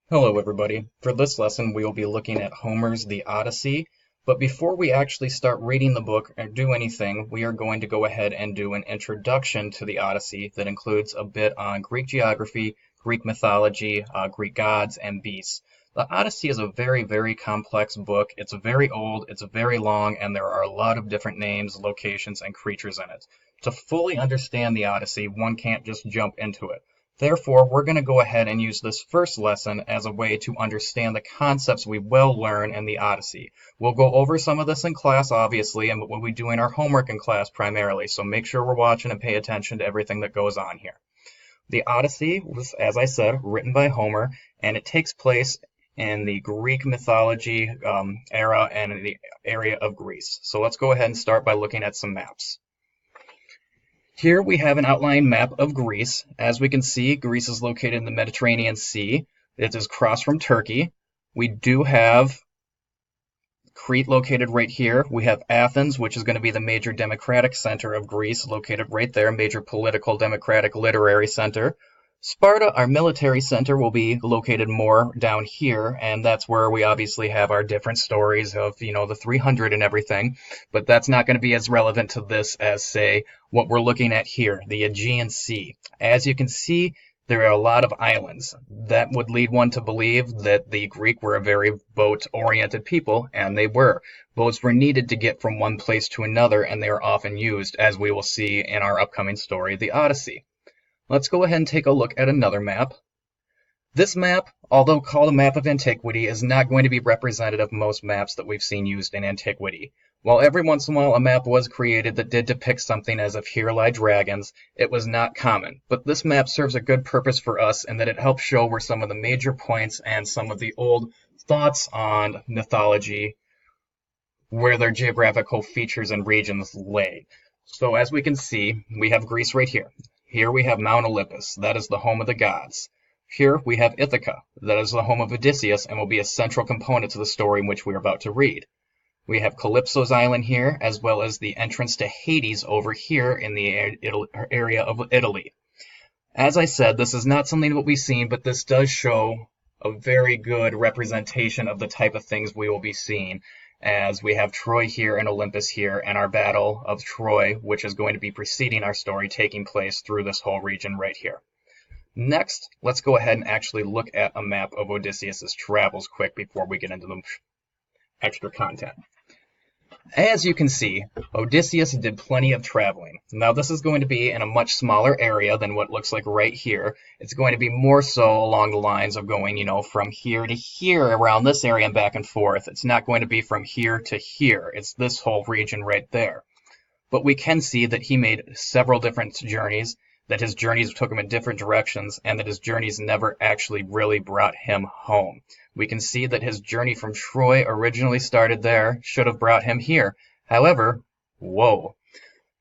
Hello, everybody. For this lesson, we will be looking at Homer's The Odyssey. But before we actually start reading the book or do anything, we are going to go ahead and do an introduction to the Odyssey that includes a bit on Greek geography, Greek mythology, Greek gods, and beasts. The Odyssey is a very, very complex book. It's very old, it's very long, and there are a lot of different names, locations, and creatures in it. To fully understand the Odyssey, one can't just jump into it. Therefore, we're going to go ahead and use this first lesson as a way to understand the concepts we will learn in the Odyssey. We'll go over some of this in class, obviously, and we'll be doing our homework in class primarily, so make sure we're watching and pay attention to everything that goes on here. The Odyssey was, as I said, written by Homer, and it takes place in the Greek mythology era and in the area of Greece. So let's go ahead and start by looking at some maps. Here we have an outline map of Greece. As we can see, Greece is located in the Mediterranean Sea. It is across from Turkey. We do have Crete located right here. We have Athens, which is going to be the major democratic center of Greece, located right there, major political, democratic, literary center. Sparta, our military center, will be located more down here, and that's where we obviously have our different stories of, the 300 and everything, but that's not going to be as relevant to this as, say, what we're looking at here, the Aegean Sea. As you can see, there are a lot of islands. That would lead one to believe that the Greek were a very boat-oriented people, and they were. Boats were needed to get from one place to another, and they are often used, as we will see in our upcoming story, the Odyssey. Let's go ahead and take a look at another map. This map, although called a map of antiquity, is not going to be representative of most maps that we've seen used in antiquity. While every once in a while a map was created that did depict something as if here lie dragons, it was not common. But this map serves a good purpose for us in that it helps show where some of the major points and some of the old thoughts on mythology, where their geographical features and regions lay. So as we can see, we have Greece right here. Here we have Mount Olympus, that is the home of the gods. Here we have Ithaca, that is the home of Odysseus and will be a central component to the story in which we are about to read. We have Calypso's island here, as well as the entrance to Hades over here in the area of Italy. As I said, this is not something that we've seen, but this does show a very good representation of the type of things we will be seeing, as we have Troy here and Olympus here, and our battle of Troy, which is going to be preceding our story, taking place through this whole region right here. Next, let's go ahead and actually look at a map of Odysseus's travels quick before we get into the extra content. As you can see, Odysseus did plenty of traveling. Now this is going to be in a much smaller area than what looks like right here. It's going to be more so along the lines of going, from here to here around this area and back and forth. It's not going to be from here to here. It's this whole region right there. But we can see that he made several different journeys, that his journeys took him in different directions, and that his journeys never actually really brought him home. We can see that his journey from Troy originally started there, should have brought him here. However, whoa.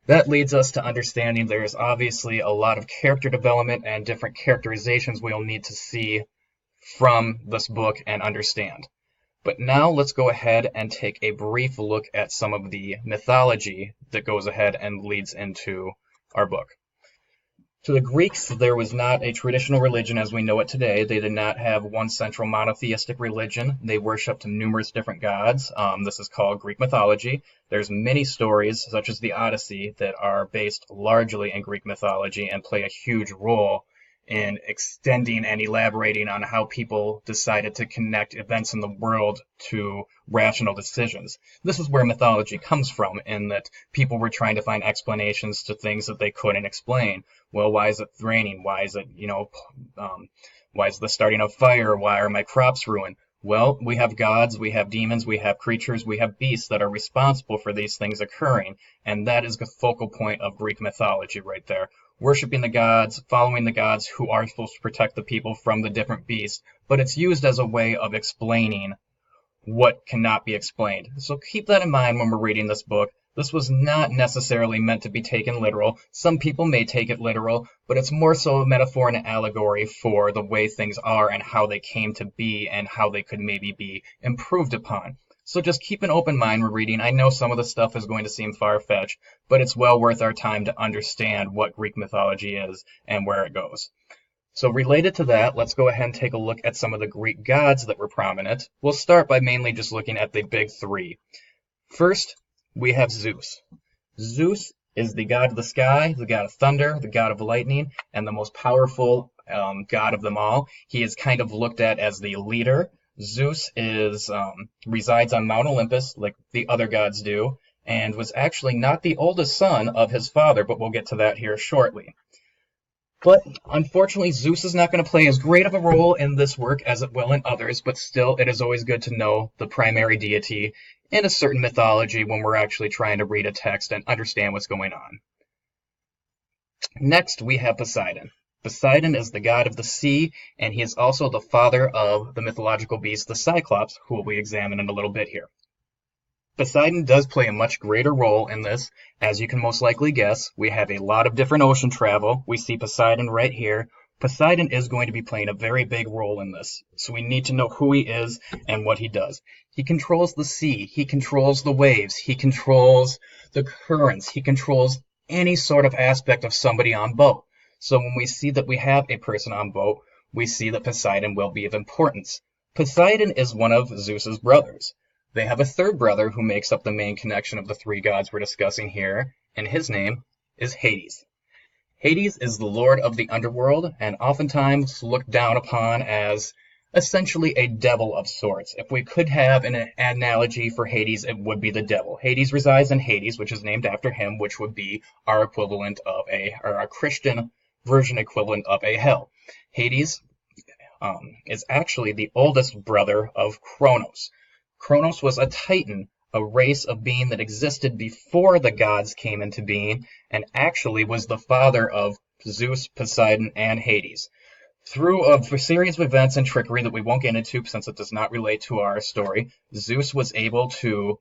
That leads us to understanding there is obviously a lot of character development and different characterizations we'll need to see from this book and understand. But now let's go ahead and take a brief look at some of the mythology that goes ahead and leads into our book. To the Greeks, there was not a traditional religion as we know it today. They did not have one central monotheistic religion. They worshipped numerous different gods. This is called Greek mythology. There's many stories, such as the Odyssey, that are based largely in Greek mythology and play a huge role in extending and elaborating on how people decided to connect events in the world to rational decisions. This is where mythology comes from, in that people were trying to find explanations to things that they couldn't explain. Well, why is it raining? Why is it, why is the starting of fire? Why are my crops ruined? Well, we have gods, we have demons, we have creatures, we have beasts that are responsible for these things occurring, and that is the focal point of Greek mythology right there. Worshipping the gods, following the gods who are supposed to protect the people from the different beasts, but it's used as a way of explaining what cannot be explained. So keep that in mind when we're reading this book. This was not necessarily meant to be taken literal. Some people may take it literal, but it's more so a metaphor and an allegory for the way things are and how they came to be and how they could maybe be improved upon. So just keep an open mind when reading. I know some of the stuff is going to seem far-fetched, but it's well worth our time to understand what Greek mythology is and where it goes. So related to that, let's go ahead and take a look at some of the Greek gods that were prominent. We'll start by mainly just looking at the big three. First, we have Zeus. Zeus is the god of the sky, the god of thunder, the god of lightning, and the most powerful god of them all. He is kind of looked at as the leader. Zeus resides on Mount Olympus like the other gods do, and was actually not the oldest son of his father, but we'll get to that here shortly. But unfortunately, Zeus is not going to play as great of a role in this work as it will in others, but still, it is always good to know the primary deity in a certain mythology when we're actually trying to read a text and understand what's going on. Next, we have Poseidon. Poseidon is the god of the sea, and he is also the father of the mythological beast, the Cyclops, who we examine in a little bit here. Poseidon does play a much greater role in this. As you can most likely guess, we have a lot of different ocean travel. We see Poseidon right here. Poseidon is going to be playing a very big role in this, so we need to know who he is and what he does. He controls the sea, he controls the waves, he controls the currents, he controls any sort of aspect of somebody on boat. So when we see that we have a person on boat, we see that Poseidon will be of importance. Poseidon is one of Zeus's brothers. They have a third brother who makes up the main connection of the three gods we're discussing here, and his name is Hades. Hades is the lord of the underworld and oftentimes looked down upon as essentially a devil of sorts. If we could have an analogy for Hades, it would be the devil. Hades resides in Hades, which is named after him, which would be our equivalent of a Christian version equivalent of a hell. Hades is actually the oldest brother of Kronos. Kronos was a titan, a race of being that existed before the gods came into being, and actually was the father of Zeus, Poseidon, and Hades. Through a series of events and trickery that we won't get into since it does not relate to our story, Zeus was able to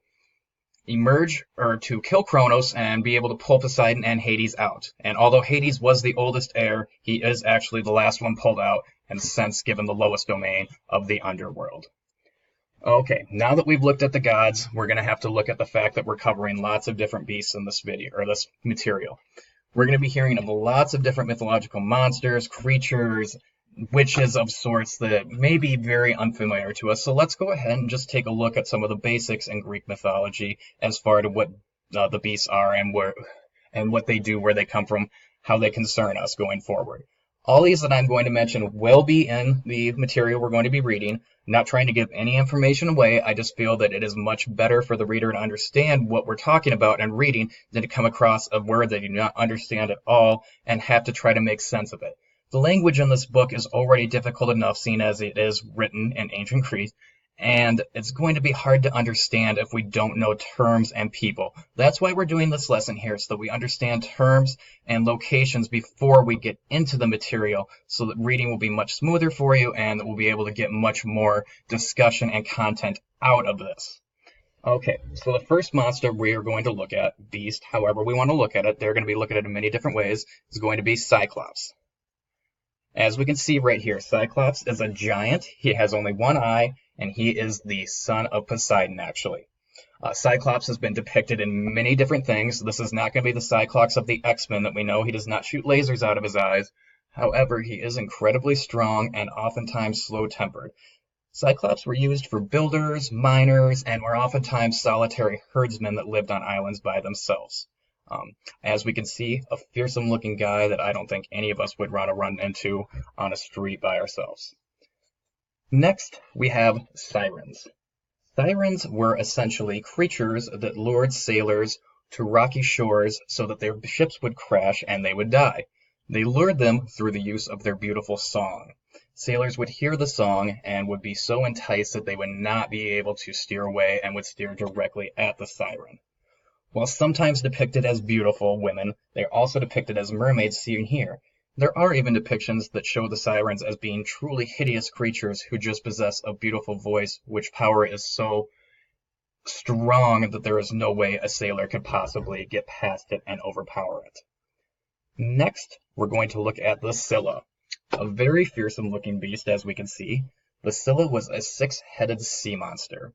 emerge or to kill Kronos and be able to pull Poseidon and Hades out. And although Hades was the oldest heir, he is actually the last one pulled out and since given the lowest domain of the underworld. Okay, now that we've looked at the gods, we're going to have to look at the fact that we're covering lots of different beasts in this video, or this material. We're going to be hearing of lots of different mythological monsters, creatures, witches of sorts that may be very unfamiliar to us. So let's go ahead and just take a look at some of the basics in Greek mythology as far as what the beasts are and what they do, where they come from, how they concern us going forward. All these that I'm going to mention will be in the material we're going to be reading. I'm not trying to give any information away. I just feel that it is much better for the reader to understand what we're talking about and reading than to come across a word they do not understand at all and have to try to make sense of it. The language in this book is already difficult enough, seeing as it is written in ancient Greek, and it's going to be hard to understand if we don't know terms and people. That's why we're doing this lesson here, so that we understand terms and locations before we get into the material, so that reading will be much smoother for you and we'll be able to get much more discussion and content out of this. Okay, so the first monster we are going to look at, beast, however we want to look at it, they're going to be looking at it in many different ways, is going to be Cyclops. As we can see right here, Cyclops is a giant. He has only one eye, and he is the son of Poseidon, actually. Cyclops has been depicted in many different things. This is not going to be the Cyclops of the X-Men that we know. He does not shoot lasers out of his eyes. However, he is incredibly strong and oftentimes slow-tempered. Cyclops were used for builders, miners, and were oftentimes solitary herdsmen that lived on islands by themselves. As we can see, a fearsome-looking guy that I don't think any of us would want to run into on a street by ourselves. Next, we have sirens. Sirens were essentially creatures that lured sailors to rocky shores so that their ships would crash and they would die. They lured them through the use of their beautiful song. Sailors would hear the song and would be so enticed that they would not be able to steer away and would steer directly at the siren. While sometimes depicted as beautiful women, they are also depicted as mermaids seen here. There are even depictions that show the sirens as being truly hideous creatures who just possess a beautiful voice, which power is so strong that there is no way a sailor could possibly get past it and overpower it. Next, we're going to look at the Scylla, a very fearsome looking beast, as we can see. The Scylla was a six-headed sea monster.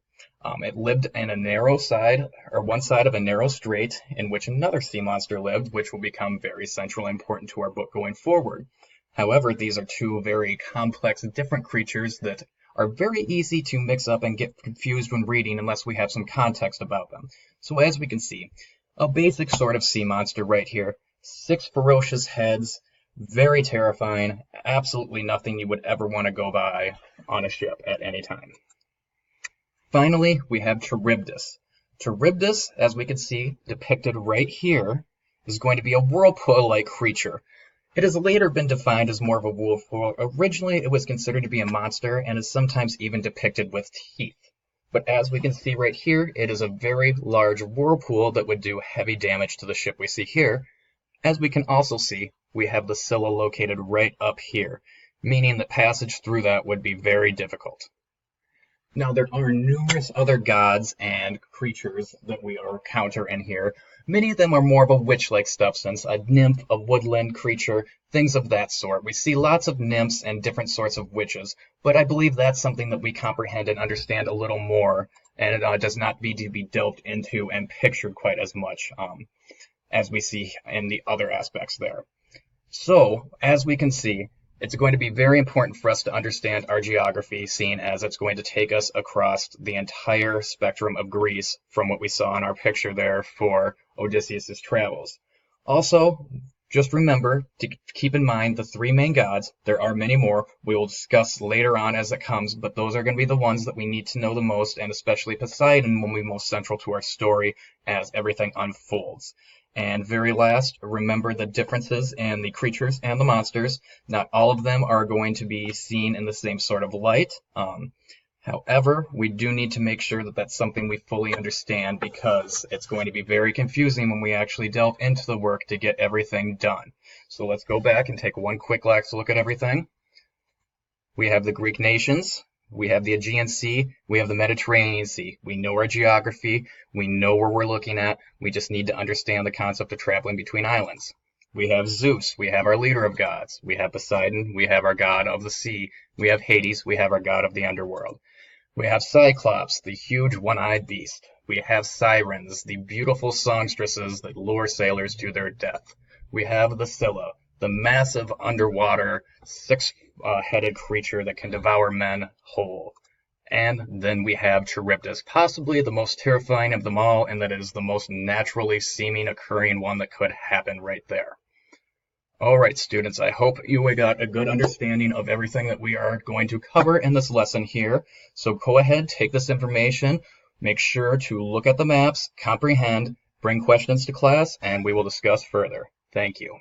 It lived in a narrow side, or one side of a narrow strait, in which another sea monster lived, which will become very central and important to our book going forward. However, these are two very complex, different creatures that are very easy to mix up and get confused when reading unless we have some context about them. So as we can see, a basic sort of sea monster right here. 6 ferocious heads, very terrifying, absolutely nothing you would ever want to go by on a ship at any time. Finally, we have Charybdis. Charybdis, as we can see depicted right here, is going to be a whirlpool-like creature. It has later been defined as more of a whirlpool. Originally, it was considered to be a monster and is sometimes even depicted with teeth. But as we can see right here, it is a very large whirlpool that would do heavy damage to the ship we see here. As we can also see, we have the Scylla located right up here, meaning that passage through that would be very difficult. Now, there are numerous other gods and creatures that we encounter in here. Many of them are more of a witch-like substance, a nymph, a woodland creature, things of that sort. We see lots of nymphs and different sorts of witches, but I believe that's something that we comprehend and understand a little more, and it does not need to be delved into and pictured quite as much as we see in the other aspects there. So, as we can see, it's going to be very important for us to understand our geography, seeing as it's going to take us across the entire spectrum of Greece from what we saw in our picture there for Odysseus' travels. Also, just remember to keep in mind the 3 main gods. There are many more we will discuss later on as it comes, but those are going to be the ones that we need to know the most, and especially Poseidon will be most central to our story as everything unfolds. And very last, remember the differences in the creatures and the monsters. Not all of them are going to be seen in the same sort of light. However, we do need to make sure that that's something we fully understand, because it's going to be very confusing when we actually delve into the work to get everything done. So let's go back and take one quick last look at everything. We have the Greek nations. We have the Aegean Sea, we have the Mediterranean Sea. We know our geography, we know where we're looking at, we just need to understand the concept of traveling between islands. We have Zeus, we have our leader of gods. We have Poseidon, we have our god of the sea. We have Hades, we have our god of the underworld. We have Cyclops, the huge one-eyed beast. We have Sirens, the beautiful songstresses that lure sailors to their death. We have the Scylla, the massive underwater 6-headed creature that can devour men whole. And then we have Charybdis, possibly the most terrifying of them all, and that is the most naturally seeming occurring one that could happen right there. Alright students, I hope you got a good understanding of everything that we are going to cover in this lesson here. So go ahead, take this information, make sure to look at the maps, comprehend, bring questions to class, and we will discuss further. Thank you.